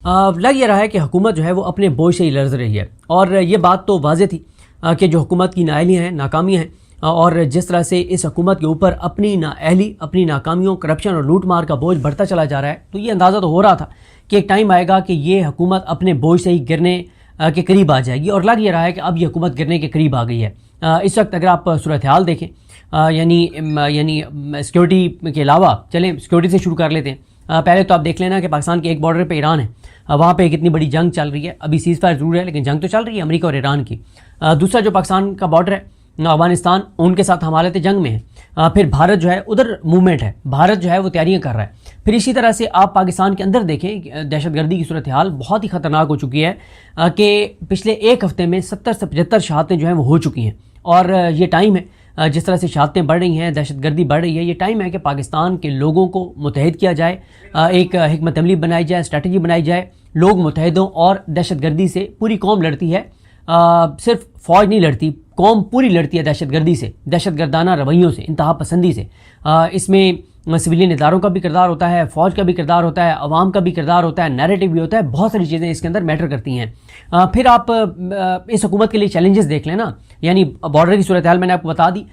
لگ یہ رہا ہے کہ حکومت جو ہے وہ اپنے بوجھ سے ہی لرز رہی ہے، اور یہ بات تو واضح تھی کہ جو حکومت کی نااہلیاں ہیں، ناکامیاں ہیں، اور جس طرح سے اس حکومت کے اوپر اپنی نااہلی، اپنی ناکامیوں، کرپشن اور لوٹ مار کا بوجھ بڑھتا چلا جا رہا ہے، تو یہ اندازہ تو ہو رہا تھا کہ ایک ٹائم آئے گا کہ یہ حکومت اپنے بوجھ سے ہی گرنے کے قریب آ جائے گی، اور لگ یہ رہا ہے کہ اب یہ حکومت گرنے کے قریب آ گئی ہے۔ اس وقت اگر آپ صورتحال دیکھیں، یعنی سیکورٹی کے علاوہ، چلیں سیکورٹی سے شروع کر لیتے ہیں۔ پہلے تو آپ دیکھ لینا کہ پاکستان کے ایک بارڈر پہ ایران ہے، وہاں پہ ایک اتنی بڑی جنگ چل رہی ہے، ابھی سیز فائر ضرور ہے لیکن جنگ تو چل رہی ہے امریکہ اور ایران کی۔ دوسرا جو پاکستان کا بارڈر ہے افغانستان، ان کے ساتھ ہم حالت جنگ میں ہیں۔ پھر بھارت جو ہے ادھر موومنٹ ہے، بھارت جو ہے وہ تیاریاں کر رہا ہے۔ پھر اسی طرح سے آپ پاکستان کے اندر دیکھیں، دہشت گردی کی صورتحال بہت ہی خطرناک ہو چکی ہے کہ پچھلے ایک ہفتے میں 70 سے 75 شہادتیں جو ہیں وہ ہو چکی ہیں، اور یہ ٹائم ہے، جس طرح سے شہادتیں بڑھ رہی ہیں، دہشت گردی بڑھ رہی ہے، یہ ٹائم ہے کہ پاکستان کے لوگوں کو متحد کیا جائے، ایک حکمت عملی بنائی جائے، اسٹریٹجی بنائی جائے۔ لوگ متحد ہوں، اور دہشت گردی سے پوری قوم لڑتی ہے، صرف فوج نہیں لڑتی، قوم پوری لڑتی ہے دہشت گردی سے، دہشت گردانہ رویوں سے، انتہا پسندی سے۔ اس میں سویلین اداروں کا بھی کردار ہوتا ہے، فوج کا بھی کردار ہوتا ہے، عوام کا بھی کردار ہوتا ہے، نیریٹو بھی ہوتا ہے، بہت ساری چیزیں اس کے اندر میٹر کرتی ہیں۔ پھر آپ اس حکومت کے لیے چیلنجز دیکھ لیں نا، یعنی بارڈر کی صورتحال میں نے آپ کو بتا دی،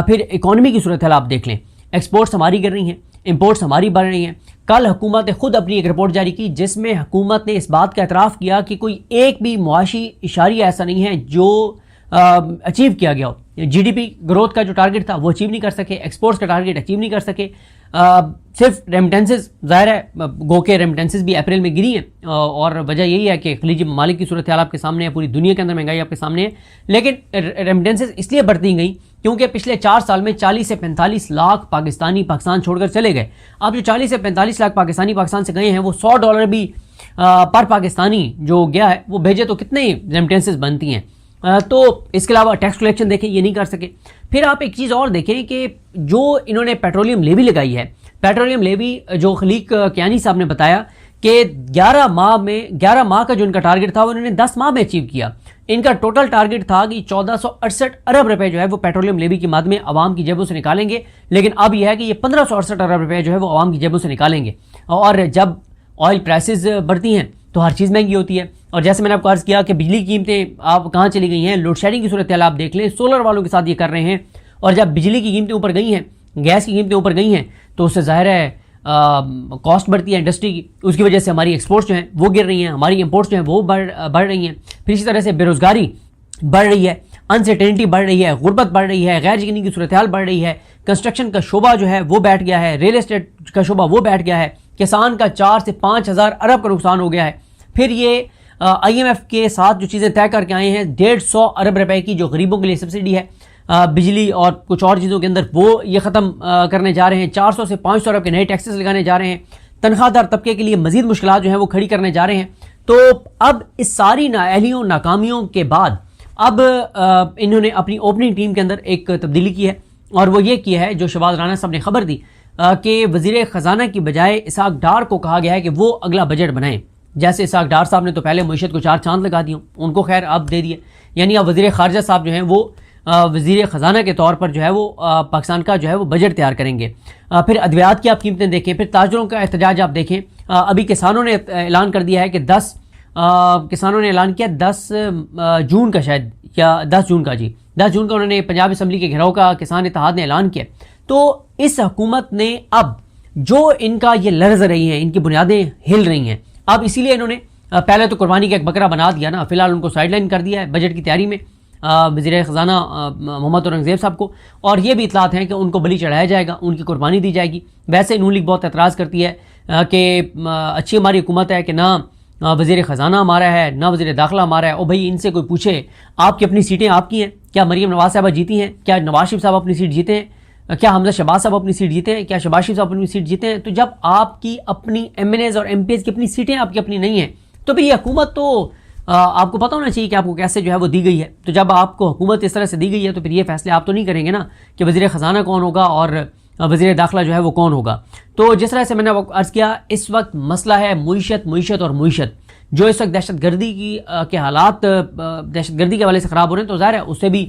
پھر اکانومی کی صورتحال آپ دیکھ لیں، ایکسپورٹس ہماری گر رہی ہیں، امپورٹس ہماری بڑھ رہی ہیں۔ کل حکومت نے خود اپنی ایک رپورٹ جاری کی جس میں حکومت نے اس بات کا اعتراف کیا کہ کوئی ایک بھی معاشی اشاریہ ایسا نہیں ہے جو اچیو کیا گیا ہو۔ جی ڈی پی گروتھ کا جو ٹارگٹ تھا وہ اچیو نہیں کر سکے، ایکسپورٹس کا ٹارگٹ اچیو نہیں کر سکے، صرف ریمیٹنسز، ظاہر ہے گو کے ریمیٹنسز بھی اپریل میں گری ہیں، اور وجہ یہی ہے کہ خلیجی ممالک کی صورتحال آپ کے سامنے ہے، پوری دنیا کے اندر مہنگائی آپ کے سامنے ہے، لیکن ریمیٹنسز اس لیے بڑھتی گئیں کیونکہ پچھلے 4 سال میں 40 سے 45 لاکھ پاکستانی پاکستان چھوڑ کر چلے گئے۔ اب جو 40 سے 45 لاکھ پاکستانی پاکستان سے گئے ہیں، وہ $100 بھی پر پاکستانی جو گیا ہے وہ بھیجے تو کتنے ریمیٹنسز بنتی ہیں۔ تو اس کے علاوہ ٹیکس کلیکشن دیکھیں، یہ نہیں کر سکے۔ پھر آپ ایک چیز اور دیکھیں کہ جو انہوں نے پیٹرولیم لیوی لگائی ہے، پیٹرولیم لیوی جو خلیق کیانی صاحب نے بتایا کہ 11 ماہ کا جو ان کا ٹارگٹ تھا وہ انہوں نے 10 ماہ میں اچیو کیا۔ ان کا ٹوٹل ٹارگٹ تھا کہ 1468 ارب روپے جو ہے وہ پیٹرولیم لیوی کی مد میں عوام کی جیبوں سے نکالیں گے، لیکن اب یہ ہے کہ یہ 1568 ارب روپے جو ہے وہ عوام کی جیبوں سے نکالیں گے۔ اور جب آئل پرائسز بڑھتی ہیں تو ہر چیز مہنگی ہوتی ہے، اور جیسے میں نے آپ کو عرض کیا کہ بجلی کی قیمتیں آپ کہاں چلی گئی ہیں، لوڈ شیڈنگ کی صورتحال آپ دیکھ لیں، سولر والوں کے ساتھ یہ کر رہے ہیں، اور جب بجلی کی قیمتیں اوپر گئی ہیں، گیس کی قیمتیں اوپر گئی ہیں، تو اس سے ظاہر ہے کاسٹ بڑھتی ہے انڈسٹری کی، اس کی وجہ سے ہماری ایکسپورٹس جو ہیں وہ گر رہی ہیں، ہماری امپورٹس جو ہیں وہ بڑھ رہی ہیں۔ پھر اسی طرح سے بے روزگاری بڑھ رہی ہے، انسرٹینٹی بڑھ رہی ہے، غربت بڑھ رہی ہے، غیر یقینی کی صورتحال بڑھ رہی ہے، کنسٹرکشن کا شعبہ جو ہے وہ بیٹھ گیا ہے، ریل اسٹیٹ کا شعبہ وہ بیٹھ گیا ہے، کسان کا 4 سے 5 ہزار ارب کا نقصان ہو گیا ہے۔ پھر یہ آئی ایم ایف کے ساتھ جو چیزیں طے کر کے آئے ہیں، 150 ارب روپے کی جو غریبوں کے لیے سبسڈی ہے بجلی اور کچھ اور چیزوں کے اندر، وہ یہ ختم کرنے جا رہے ہیں۔ 400 سے 500 ارب کے نئے ٹیکسز لگانے جا رہے ہیں، تنخواہ دار طبقے کے لیے مزید مشکلات جو ہیں وہ کھڑی کرنے جا رہے ہیں۔ تو اب اس ساری نااہلیوں، ناکامیوں کے بعد اب انہوں نے اپنی اوپننگ ٹیم کے اندر ایک تبدیلی کی ہے، اور وہ یہ کی ہے جو شہباز رانا صاحب نے خبر دی کہ وزیر خزانہ کی بجائے اسحاق ڈار کو کہا گیا ہے کہ وہ اگلا بجٹ بنائیں۔ جیسے اسحاق ڈار صاحب نے تو پہلے معیشت کو 4 چاند لگا دیے، ان کو خیر اب دے دیے، یعنی اب وزیر خارجہ صاحب جو ہیں وہ وزیر خزانہ کے طور پر جو ہے وہ پاکستان کا جو ہے وہ بجٹ تیار کریں گے۔ پھر ادویات کی آپ قیمتیں دیکھیں، پھر تاجروں کا احتجاج آپ دیکھیں۔ ابھی کسانوں نے اعلان کر دیا ہے کہ 10 جون کا، شاید یا 10 جون کا، 10 جون کا انہوں نے پنجاب اسمبلی کے گھیراؤ کا کسان اتحاد نے اعلان کیا۔ تو اس حکومت نے اب جو ان کا یہ لرز رہی ہیں، ان کی بنیادیں ہل رہی ہیں، اب اسی لیے انہوں نے پہلے تو قربانی کا ایک بکرا بنا دیا نا، فی الحال ان کو سائڈ لائن کر دیا ہے بجٹ کی تیاری میں، وزیر خزانہ محمد اورنگزیب صاحب کو، اور یہ بھی اطلاعات ہیں کہ ان کو بلی چڑھایا جائے گا، ان کی قربانی دی جائے گی۔ ویسے نون لیگ بہت اعتراض کرتی ہے کہ اچھی ہماری حکومت ہے کہ نہ وزیر خزانہ ہمارا ہے، نہ وزیر داخلہ ہمارا ہے۔ او بھائی، ان سے کوئی پوچھے آپ کی اپنی سیٹیں آپ کی ہیں؟ کیا مریم نواز صاحبہ جیتی ہیں؟ کیا نواز شریف صاحب اپنی سیٹ جیتے ہیں؟ کیا حمزہ شہباز صاحب اپنی سیٹ جیتے ہیں؟ کیا شہباز شریف صاحب اپنی سیٹ جیتے ہیں؟ تو جب آپ کی اپنی ایم این ایز اور ایم پی ایز کی اپنی سیٹیں آپ کی اپنی نہیں ہیں، تو پھر یہ حکومت تو آپ کو پتہ ہونا چاہیے کہ آپ کو کیسے جو ہے وہ دی گئی ہے۔ تو جب آپ کو حکومت اس طرح سے دی گئی ہے تو پھر یہ فیصلے آپ تو نہیں کریں گے نا کہ وزیر خزانہ کون ہوگا اور وزیر داخلہ جو ہے وہ کون ہوگا۔ تو جس طرح سے میں نے عرض کیا، اس وقت مسئلہ ہے معیشت اور معیشت، جو اس وقت دہشت گردی کے حالات دہشت گردی کے حوالے سے خراب ہو رہے ہیں، تو ظاہر ہے اس سے بھی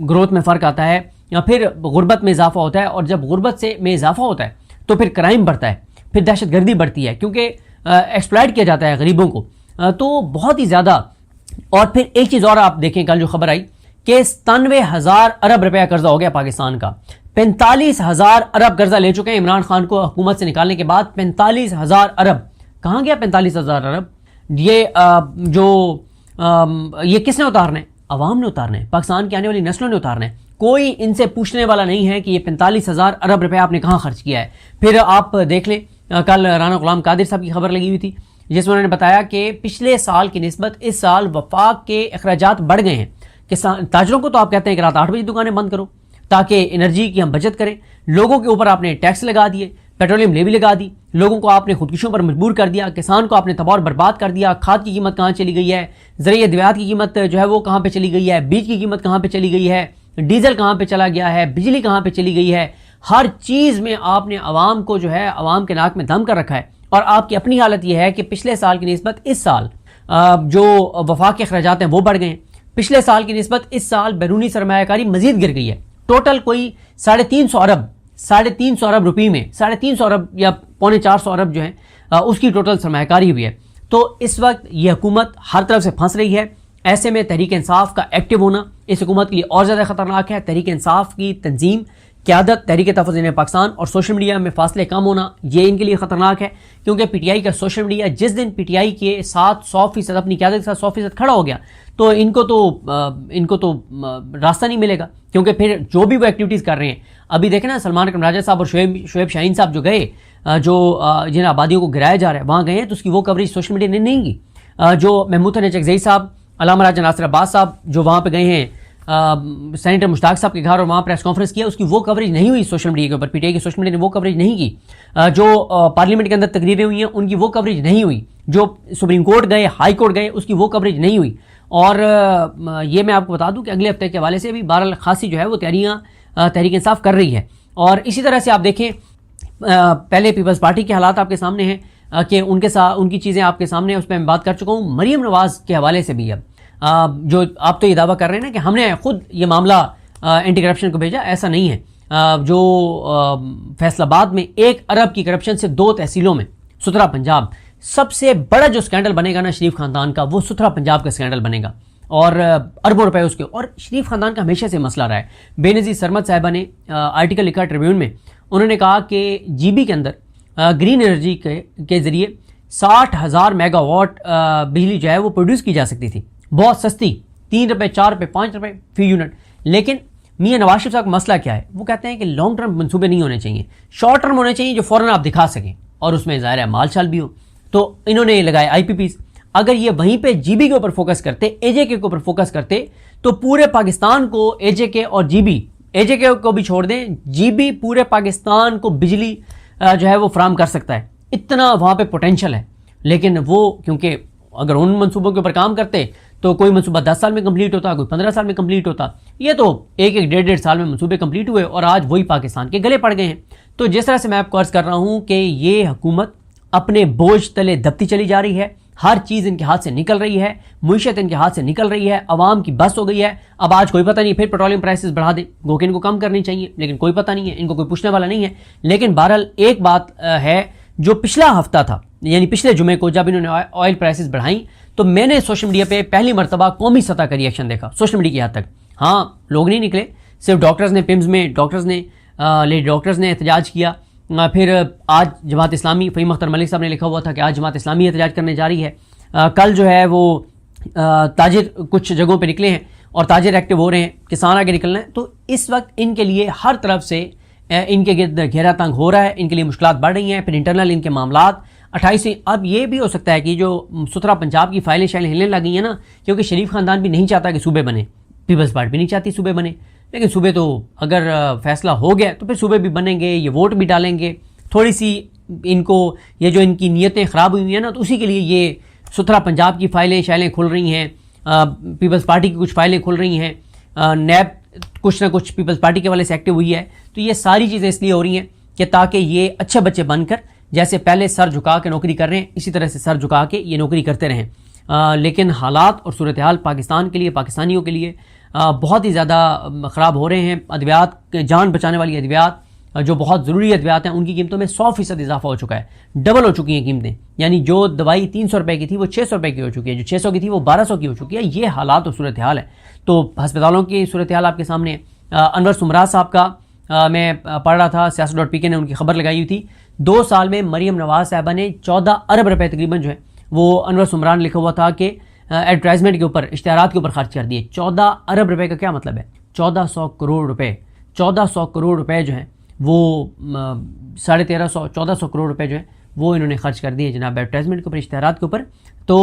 گروتھ میں فرق آتا ہے، یا پھر غربت میں اضافہ ہوتا ہے، اور جب غربت میں اضافہ ہوتا ہے تو پھر کرائم بڑھتا ہے، پھر دہشت گردی بڑھتی ہے، کیونکہ ایکسپلائٹ کیا جاتا ہے غریبوں کو، تو بہت ہی زیادہ. اور پھر ایک چیز اور آپ دیکھیں، کل جو خبر آئی کہ 97,000 ارب روپے قرضہ ہو گیا پاکستان کا. 45,000 ارب قرضہ لے چکے ہیں عمران خان کو حکومت سے نکالنے کے بعد. 45,000 ارب کہاں گیا 45,000 ارب؟ یہ کس نے اتارنا ہے؟ عوام نے اتارنا ہے، پاکستان کی آنے والی نسلوں نے اتارنا ہے. کوئی ان سے پوچھنے والا نہیں ہے کہ یہ 45,000 ارب روپے آپ نے کہاں خرچ کیا ہے. پھر آپ دیکھ لیں، کل رانا غلام قادر صاحب کی خبر لگی ہوئی تھی جس میں انہوں نے بتایا کہ پچھلے سال کی نسبت اس سال وفاق کے اخراجات بڑھ گئے ہیں. کہ تاجروں کو تو آپ کہتے ہیں کہ رات 8 بجے دکانیں بند کرو تاکہ انرجی کی ہم بچت کریں. لوگوں کے اوپر آپ نے ٹیکس لگا دیے، پیٹرولیم لیوی لگا دی، لوگوں کو آپ نے خودکشیوں پر مجبور کر دیا، کسان کو آپ نے تباہ اور برباد کر دیا. کھاد کی قیمت کہاں چلی گئی ہے، زرعی ادویات کی قیمت جو ہے وہ کہاں پہ چلی گئی ہے، بیج کی قیمت کہاں پہ چلی گئی ہے، ڈیزل کہاں پہ چلا گیا ہے، بجلی کہاں پہ چلی گئی ہے. ہر چیز میں آپ نے عوام کو جو ہے عوام کے ناک میں دم کر رکھا ہے. اور آپ کی اپنی حالت یہ ہے کہ پچھلے سال کی نسبت اس سال جو وفاق کے اخراجات ہیں وہ بڑھ گئے ہیں. پچھلے سال کی نسبت اس سال بیرونی سرمایہ کاری مزید گر گئی ہے. ٹوٹل کوئی 350 ارب روپی میں 350 ارب یا 450 ارب جو ہیں اس کی ٹوٹل سرمایہ کاری ہوئی ہے. تو اس وقت یہ حکومت ہر طرف سے پھنس رہی ہے. ایسے میں تحریک انصاف کا ایکٹیو ہونا اس حکومت کے لیے اور زیادہ خطرناک ہے. تحریک انصاف کی تنظیم، قیادت، تحریک تحفظ پاکستان اور سوشل میڈیا میں فاصلے کم ہونا یہ ان کے لیے خطرناک ہے. کیونکہ پی ٹی آئی کا سوشل میڈیا جس دن پی ٹی آئی کے ساتھ 100% اپنی قیادت کے ساتھ 100% کھڑا ہو گیا تو ان کو تو راستہ نہیں ملے گا. کیونکہ پھر جو بھی وہ ایکٹیویٹیز کر رہے ہیں، ابھی دیکھیں نا سلمان اکرم راجہ صاحب اور شعیب شاہین صاحب جو گئے، جن آبادیوں کو گرایا جا رہا ہے وہاں گئے ہیں، تو اس کی وہ کوریج سوشل میڈیا نے نہیں کی. جو محمود حسین چکزئی صاحب، علامہ راجہ ناصر عباس صاحب جو وہاں پہ گئے ہیں سینیٹر مشتاق صاحب کے گھر اور وہاں پریس کانفرنس کیا، اس کی وہ کوریج نہیں ہوئی سوشل میڈیا کے اوپر. پی ٹی آئی کے سوشل میڈیا نے وہ کوریج نہیں کی. جو پارلیمنٹ کے اندر تقریریں ہوئی ہیں ان کی وہ کوریج نہیں ہوئی. جو سپریم کورٹ گئے، ہائی کورٹ گئے، اس کی وہ کوریج نہیں ہوئی. اور یہ میں آپ کو بتا دوں کہ اگلے ہفتے کے حوالے سے بھی بہرحال خاصی جو ہے وہ تیاریاں تحریک انصاف کر رہی ہے. اور اسی طرح سے آپ دیکھیں پہلے پیپلز پارٹی کے حالات آپ کے سامنے ہیں کہ ان کے ساتھ ان کی چیزیں آپ کے سامنے، اس پہ میں بات کر چکا ہوں. مریم نواز کے حوالے سے بھی اب جو آپ تو یہ دعویٰ کر رہے ہیں نا کہ ہم نے خود یہ معاملہ اینٹی کرپشن کو بھیجا، ایسا نہیں ہے. جو فیصل آباد میں 1 ارب کی کرپشن سے 2 تحصیلوں میں ستھرا پنجاب، سب سے بڑا جو اسکینڈل بنے گا نا شریف خاندان کا، وہ ستھرا پنجاب کا اسکینڈل بنے گا. اور اربوں روپے اس کے. اور شریف خاندان کا ہمیشہ سے مسئلہ رہا ہے. بے نظیر سرمد صاحبہ نے آرٹیکل لکھا ٹریبیون میں، انہوں نے کہا کہ جی بی کے اندر گرین انرجی کے ذریعے 60,000 میگا واٹ بجلی جو ہے وہ پروڈیوس کی جا سکتی تھی، بہت سستی، 3 روپے 4 روپے 5 روپے فی یونٹ. لیکن میاں نواز شریف صاحب کا مسئلہ کیا ہے؟ وہ کہتے ہیں کہ لانگ ٹرم منصوبے نہیں ہونے چاہیے، شارٹ ٹرم ہونے چاہیے جو فوراً آپ دکھا سکیں اور اس میں ظاہر ہے مال شال بھی ہو. تو انہوں نے لگائے آئی پی پیز. اگر یہ وہیں پہ جی بی کے اوپر فوکس کرتے، اے جے کے اوپر فوکس کرتے، تو پورے پاکستان کو اے جے کے اور جی بی، اے جے کے کو بھی چھوڑ دیں، جی بی پورے پاکستان کو بجلی جو ہے وہ فراہم کر سکتا ہے. اتنا وہاں پہ پوٹینشل ہے. لیکن وہ کیونکہ اگر ان منصوبوں کے اوپر کام کرتے تو کوئی منصوبہ 10 سال میں کمپلیٹ ہوتا، کوئی 15 سال میں کمپلیٹ ہوتا. یہ تو 1-1.5 سال میں منصوبے کمپلیٹ ہوئے اور آج وہی پاکستان کے گلے پڑ گئے ہیں. تو جس طرح سے میں آپ کو عرض کر رہا ہوں کہ یہ حکومت اپنے بوجھ تلے دبتی چلی جا رہی ہے. ہر چیز ان کے ہاتھ سے نکل رہی ہے، معیشت ان کے ہاتھ سے نکل رہی ہے، عوام کی بس ہو گئی ہے. اب آج کوئی پتہ نہیں پھر پیٹرولیم پرائسز بڑھا دیں، گو کہ ان کو کم کرنی چاہیے، لیکن کوئی پتہ نہیں ہے، ان کو کوئی پوچھنے والا نہیں ہے. لیکن بہرحال ایک بات ہے، جو پچھلا ہفتہ تھا یعنی پچھلے جمعے کو جب انہوں نے آئل پرائسز بڑھائیں تو میں نے سوشل میڈیا پہ پہلی مرتبہ قومی سطح کا ریئیکشن دیکھا سوشل میڈیا کی حد تک. ہاں لوگ نہیں نکلے، صرف ڈاکٹرز نے، پمز میں ڈاکٹرز نے، لیڈی ڈاکٹرز نے احتجاج کیا. پھر آج جماعت اسلامی، فہیم اختر ملک صاحب نے لکھا ہوا تھا کہ آج جماعت اسلامی احتجاج کرنے جا رہی ہے. کل جو ہے وہ تاجر کچھ جگہوں پہ نکلے ہیں اور تاجر ایکٹیو ہو رہے ہیں، کسان آگے نکلنا ہے. تو اس وقت ان کے لیے ہر طرف سے ان کے گرد گھیرا تنگ ہو رہا ہے، ان کے لیے مشکلات بڑھ رہی ہیں. پھر انٹرنل ان کے معاملات 28 اب یہ بھی ہو سکتا ہے کہ جو ستھرا پنجاب کی فائلیں شائلیں ہلنے لگی ہیں نا، کیونکہ شریف خاندان بھی نہیں چاہتا کہ صوبے بنے، پیپلز پارٹی بھی نہیں چاہتی صوبے بنے. لیکن صوبے تو اگر فیصلہ ہو گیا تو پھر صوبے بھی بنیں گے، یہ ووٹ بھی ڈالیں گے. تھوڑی سی ان کو یہ جو ان کی نیتیں خراب ہوئی ہیں نا، تو اسی کے لیے یہ ستھرا پنجاب کی فائلیں شائلیں کھل رہی ہیں، پیپلز پارٹی کی کچھ فائلیں کھل رہی ہیں، نیب کچھ نہ کچھ پیپلز پارٹی کے والے سے ایکٹیو ہوئی ہے. تو یہ ساری چیزیں اس لیے ہو رہی ہیں کہ تاکہ یہ اچھے بچے بن کر جیسے پہلے سر جھکا کے نوکری کر رہے ہیں اسی طرح سے سر جھکا کے یہ نوکری کرتے رہیں. لیکن حالات اور صورتحال پاکستان کے لیے، پاکستانیوں کے لیے بہت ہی زیادہ خراب ہو رہے ہیں. ادویات، جان بچانے والی ادویات جو بہت ضروری ادویات ہیں ان کی قیمتوں میں 100% اضافہ ہو چکا ہے، ڈبل ہو چکی ہیں قیمتیں، یعنی جو دوائی 300 روپے کی تھی وہ 600 روپے کی ہو چکی ہے، جو 600 کی تھی وہ 1200 کی ہو چکی ہے۔ یہ حالات اور صورتحال ہے۔ تو ہسپتالوں کی صورتحال آپ کے سامنے۔ انور سمرا صاحب کا میں پڑھ رہا تھا، سیاست.pk نے ان کی خبر لگائی ہوئی تھی، 2 سال میں مریم نواز صاحبہ نے 14 ارب روپے تقریباً جو ہے وہ انور سمرا نے لکھا ہوا تھا کہ ایڈورٹائزمنٹ کے اوپر، اشتہارات کے اوپر خرچ کر دیے۔ 14 ارب روپے کا کیا مطلب ہے؟ 1400 کروڑ روپے، 1400 کروڑ روپے جو ہیں وہ 1350 1400 کروڑ روپے جو ہیں وہ انہوں نے خرچ کر دیے جناب ایڈورٹائزمنٹ کے اوپر، اشتہارات کے اوپر۔ تو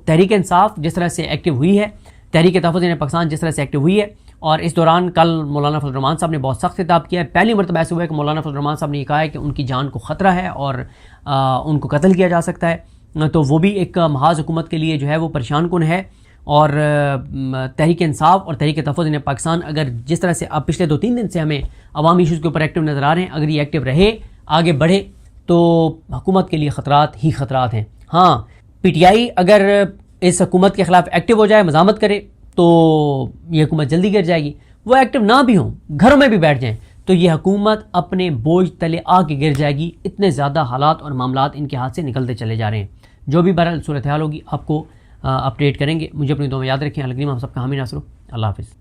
تحریک انصاف جس طرح سے ایکٹیو ہوئی ہے، تحریک تحفظ پاکستان جس طرح سے ایکٹیو ہوئی ہے، اور اس دوران کل مولانا فضل الرحمان صاحب نے بہت سخت خطاب کیا ہے۔ پہلی مرتبہ ایسا ہوا ہے کہ مولانا فضل الرحمان صاحب نے یہ کہا ہے کہ ان کی جان کو خطرہ ہے اور ان کو قتل کیا جا سکتا ہے، تو وہ بھی ایک محاذ حکومت کے لیے جو ہے وہ پریشان کن ہے۔ اور تحریک انصاف اور تحریک تحفظ پاکستان اگر جس طرح سے اب پچھلے 2-3 دن سے ہمیں عوامی ایشوز کے اوپر ایکٹیو نظر آ رہے ہیں، اگر یہ ایکٹیو رہے، آگے بڑھے، تو حکومت کے لیے خطرات ہی خطرات ہیں۔ ہاں، پی ٹی آئی اگر اس حکومت کے خلاف ایکٹیو ہو جائے، مزاحمت کرے، تو یہ حکومت جلدی گر جائے گی۔ وہ ایکٹیو نہ بھی ہوں، گھروں میں بھی بیٹھ جائیں، تو یہ حکومت اپنے بوجھ تلے آ کے گر جائے گی۔ اتنے زیادہ حالات اور معاملات ان کے ہاتھ سے نکلتے چلے جا رہے ہیں۔ جو بھی بہرحال صورتحال ہوگی آپ کو اپڈیٹ کریں گے۔ مجھے اپنی دعا میں یاد رکھیں۔ الگریم ہم سب کا حامی ناصر ہوں۔ اللہ حافظ۔